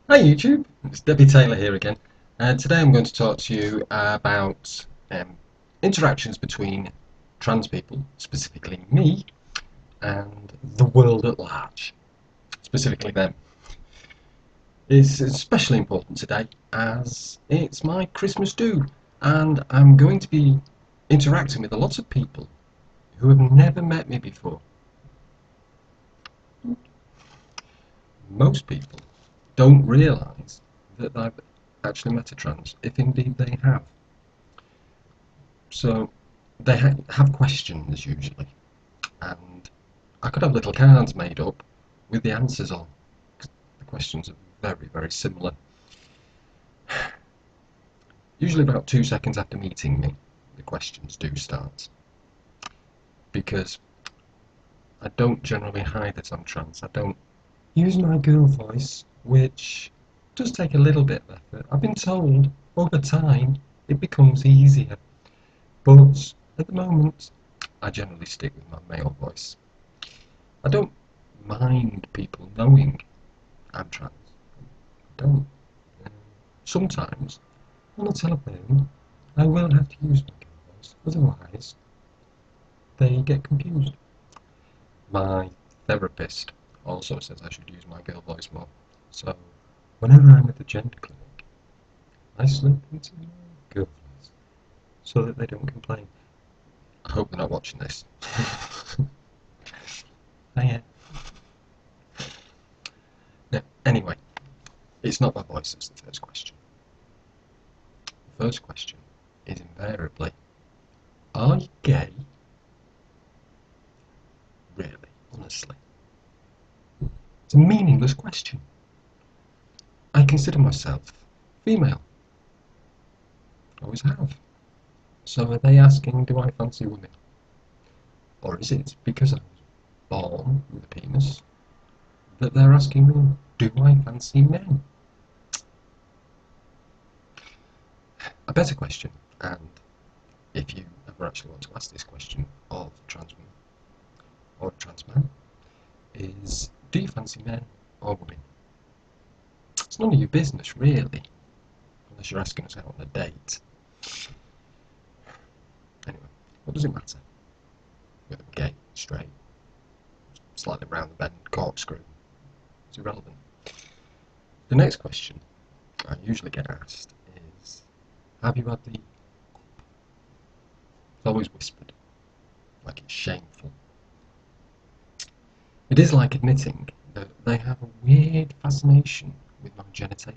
Hi YouTube, it's Debbie Taylor here again. Today I'm going to talk to you about interactions between trans people, specifically me, and the world at large, specifically them. It's especially important today as it's my Christmas do, and I'm going to be interacting with a lot of people who have never met me before. Most people don't realise that I've actually met a trans, if indeed they have. So they have questions usually, and I could have little cards made up with the answers on, because the questions are very, very similar. Usually about 2 seconds after meeting me, the questions do start, because I don't generally hide that I'm trans. I don't use my girl voice, which does take a little bit of effort. I've been told over time it becomes easier, but at the moment I generally stick with my male voice. I don't mind people knowing I'm trans. I don't. Um, Sometimes on the telephone I will have to use my girl voice, otherwise they get confused. My therapist also says I should use my girl voice more. So whenever I'm at the gender clinic, I slip into my girl voice so that they don't complain. I hope they're not watching this. Yeah. Now, anyway, it's not my voice that's the first question. The first question is invariably, are you gay? Really, honestly. It's a meaningless question. I consider myself female. Always have. So are they asking, do I fancy women? Or is it because I was born with a penis that they're asking me, do I fancy men? A better question, and if you ever actually want to ask this question of a trans woman or a trans man, is do you fancy men or women? It's none of your business, really, unless you're asking us out on a date. Anyway, what does it matter? Whether we're gay, straight, slightly round the bend, corkscrew, it's irrelevant. The next question I usually get asked is, have you had the... It's always whispered, like it's shameful. It is like admitting that they have a weird fascination with my genitalia.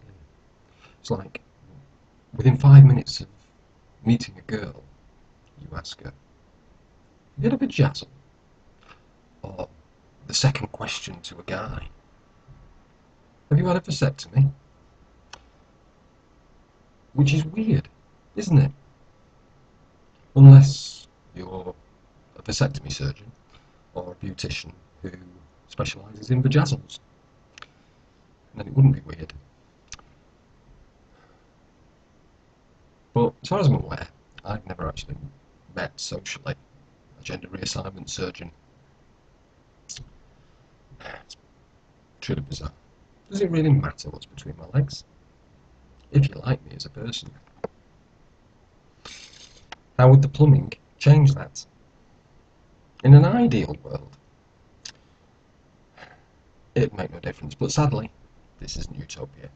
It's like within 5 minutes of meeting a girl, you ask her, have you had a vajazzle? Or the second question to a guy, have you had a vasectomy? Which is weird, isn't it? Unless you're a vasectomy surgeon or a beautician who specialises in vajazzles. And then it wouldn't be weird. But as far as I'm aware, I've never actually met socially a gender reassignment surgeon. It's truly bizarre. Does it really matter what's between my legs? If you like me as a person. How would the plumbing change that? In an ideal world, it'd make no difference, but sadly, this isn't utopia.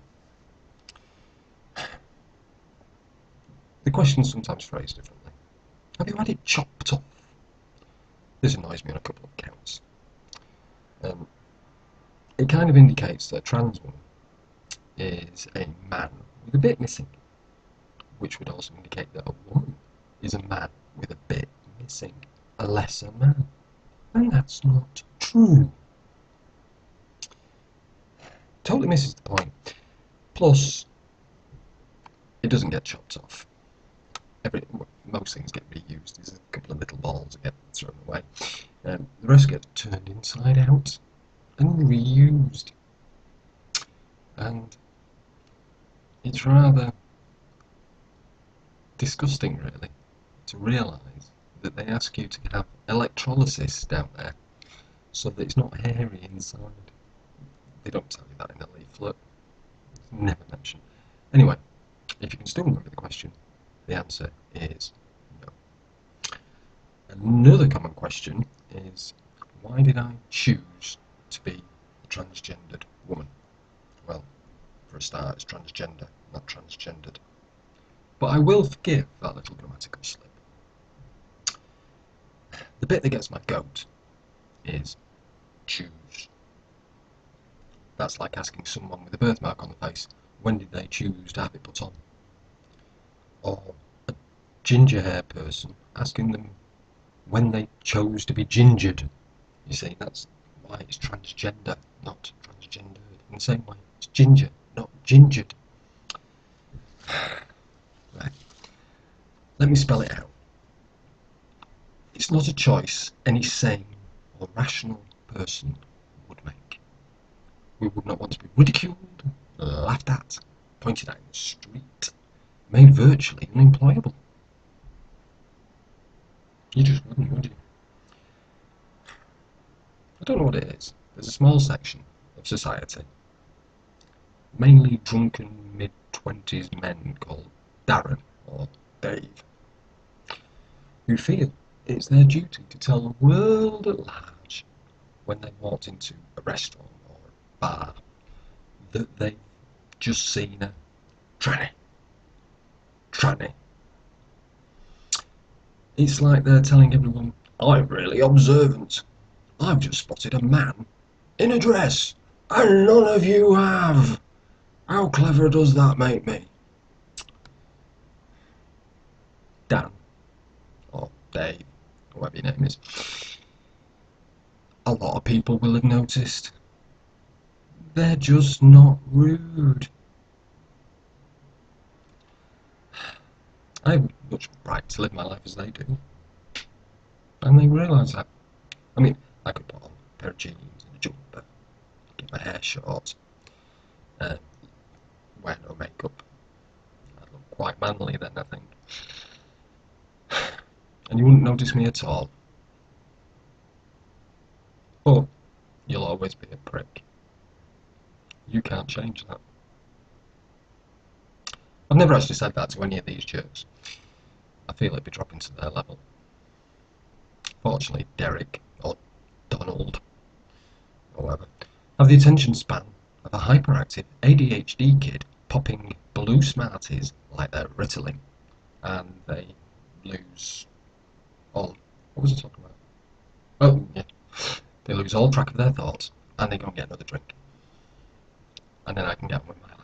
The question's sometimes phrased differently. Have you had it chopped off? This annoys me on a couple of counts. It kind of indicates that a trans woman is a man with a bit missing, which would also indicate that a woman is a man with a bit missing, a lesser man. And that's not true. Totally misses the point. Plus, it doesn't get chopped off. Most things get reused. There's a couple of little balls that get thrown away. The rest get turned inside out and reused. And it's rather disgusting, really, to realise that they ask you to have electrolysis down there so that it's not hairy inside. They don't tell you that in the leaflet. Never mentioned. Anyway, if you can still remember the question, the answer is no. Another common question is, why did I choose to be a transgendered woman? Well, for a start, it's transgender, not transgendered. But I will forgive that little grammatical slip. The bit that gets my goat is choose. That's like asking someone with a birthmark on the face, when did they choose to have it put on? Or a ginger hair person asking them when they chose to be gingered. You see, that's why it's transgender, not transgendered. In the same way, it's ginger, not gingered. Right. Let me spell it out. It's not a choice any sane or rational person would make. We would not want to be ridiculed, laughed at, pointed at in the street, made virtually unemployable. You just wouldn't, would you? I don't know what it is. There's a small section of society, mainly drunken mid-20s men called Darren or Dave, who feel it's their duty to tell the world at large when they walked into a restaurant or a bar that they've just seen a tranny. It's like they're telling everyone, I'm really observant. I've just spotted a man in a dress, and none of you have. How clever does that make me? Dan, or Dave, whatever your name is. A lot of people will have noticed. They're just not rude. I have much right to live my life as they do. And they realise that. I mean, I could put on a pair of jeans and a jumper, get my hair short, wear no makeup. I'd look quite manly then, I think. And you wouldn't notice me at all. But you'll always be a prick. You can't change that. I've never actually said that to any of these jerks. I feel it'd be dropping to their level. Fortunately, Derek, or Donald, or whatever, have the attention span of a hyperactive ADHD kid popping blue Smarties like they're Ritalin, and they lose all... What was I talking about? Oh, yeah. They lose all track of their thoughts, and they go and get another drink. And then I can get on with my life.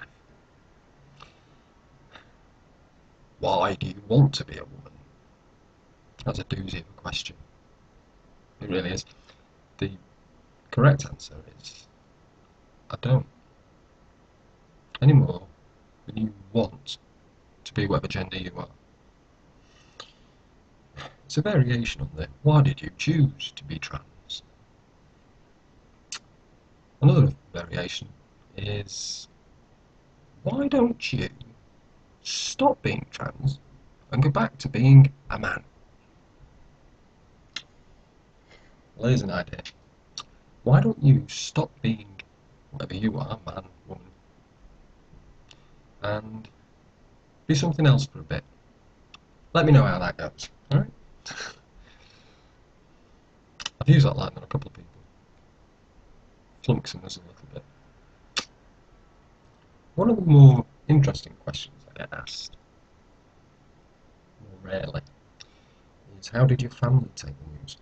Why do you want to be a woman? That's a doozy of a question. It really is. The correct answer is, I don't. Any more than you want to be whatever gender you are. It's a variation on the, why did you choose to be trans? Another variation is, why don't you stop being trans and go back to being a man? Well, here's an idea. Why don't you stop being whatever you are, man, woman, and be something else for a bit? Let me know how that goes, alright? I've used that line on a couple of people, flummoxing us a little bit. One of the more interesting questions I get asked, more rarely, is how did your family take the news?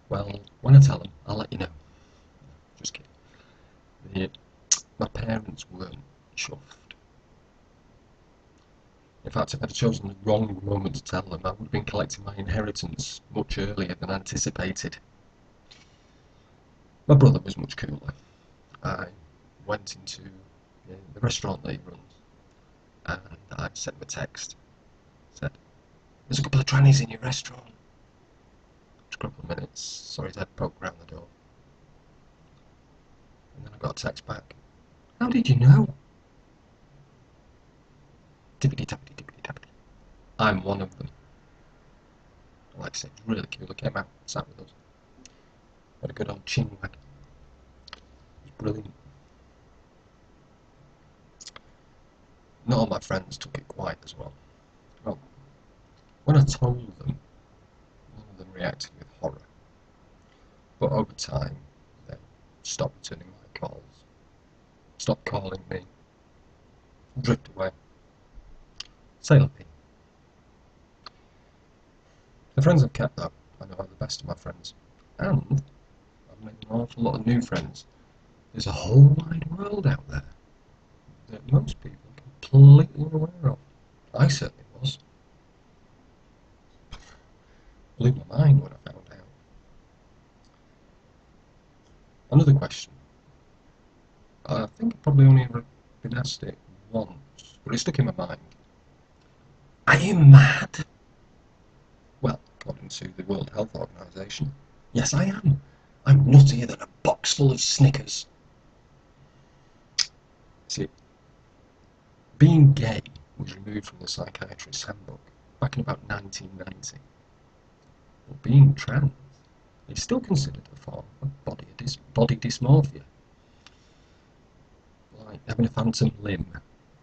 Well, when I tell them, I'll let you know. Just kidding. My parents weren't chuffed. In fact, if I'd chosen the wrong moment to tell them, I would have been collecting my inheritance much earlier than anticipated. My brother was much cooler. I went into the restaurant that he runs, and I sent him a text. Said, there's a couple of trannies in your restaurant. Just a couple of minutes, saw his head poke round the door. And then I got a text back. How did you know? Tippity tappity tippity tappity. I'm one of them. Like I said, it was really cool. He came out, sat with us. Had a good old chin wag. It was brilliant. Not all my friends took it quite as well. Well, when I told them, none of them reacted with horror. But over time, they stopped returning my calls, stopped calling me, drift away. Sailor P. The friends I've kept, though, I know are the best of my friends. And I've made an awful lot of new friends. There's a whole wide world out there that most people are completely unaware of. I certainly was. Blew my mind when I found out. Another question. I think I've probably only ever been asked it once, but it stuck in my mind. Are you mad? Well, according to the World Health Organization, yes I am. I'm nuttier than a box full of Snickers. See, being gay was removed from the psychiatrist's handbook back in about 1990. But being trans is still considered a form of body dysmorphia. Like having a phantom limb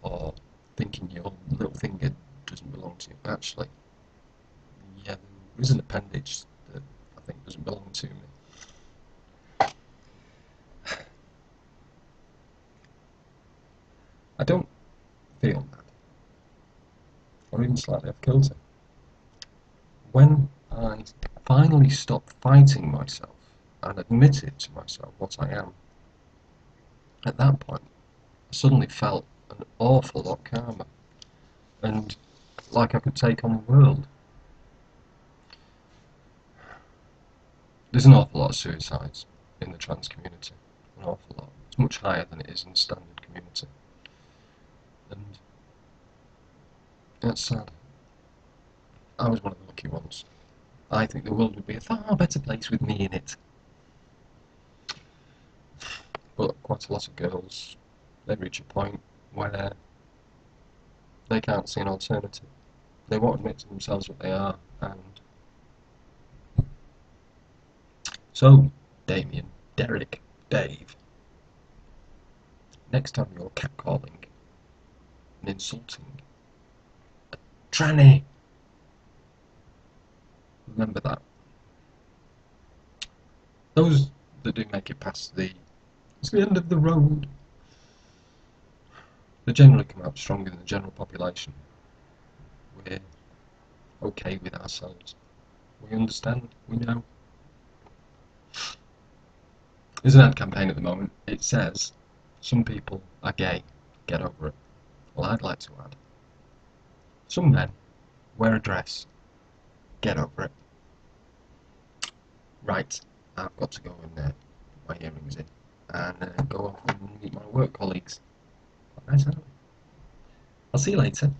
or thinking your little finger doesn't belong to you. Actually, yeah, there is an appendage that I think doesn't belong to me. I don't feel mad, or even slightly off kilter. When I finally stopped fighting myself and admitted to myself what I am, at that point, I suddenly felt an awful lot calmer and like I could take on the world. There's an awful lot of suicides in the trans community, an awful lot. It's much higher than it is in the standard community. And that's sad. I was one of the lucky ones. I think the world would be a far better place with me in it. But quite a lot of girls, they reach a point where they can't see an alternative. They won't admit to themselves what they are, and so, Damien, Derek, Dave, next time you're catcalling and insulting a tranny, remember that. Those that do make it past it's the end of the road, they generally come out stronger than the general population. We're okay with ourselves. We understand, we know. There's an ad campaign at the moment. It says, some people are gay, get over it. Well, I'd like to add, some men wear a dress, get over it. Right, I've got to go and put my earrings in and go off and meet my work colleagues. Nice, huh? I'll see you later.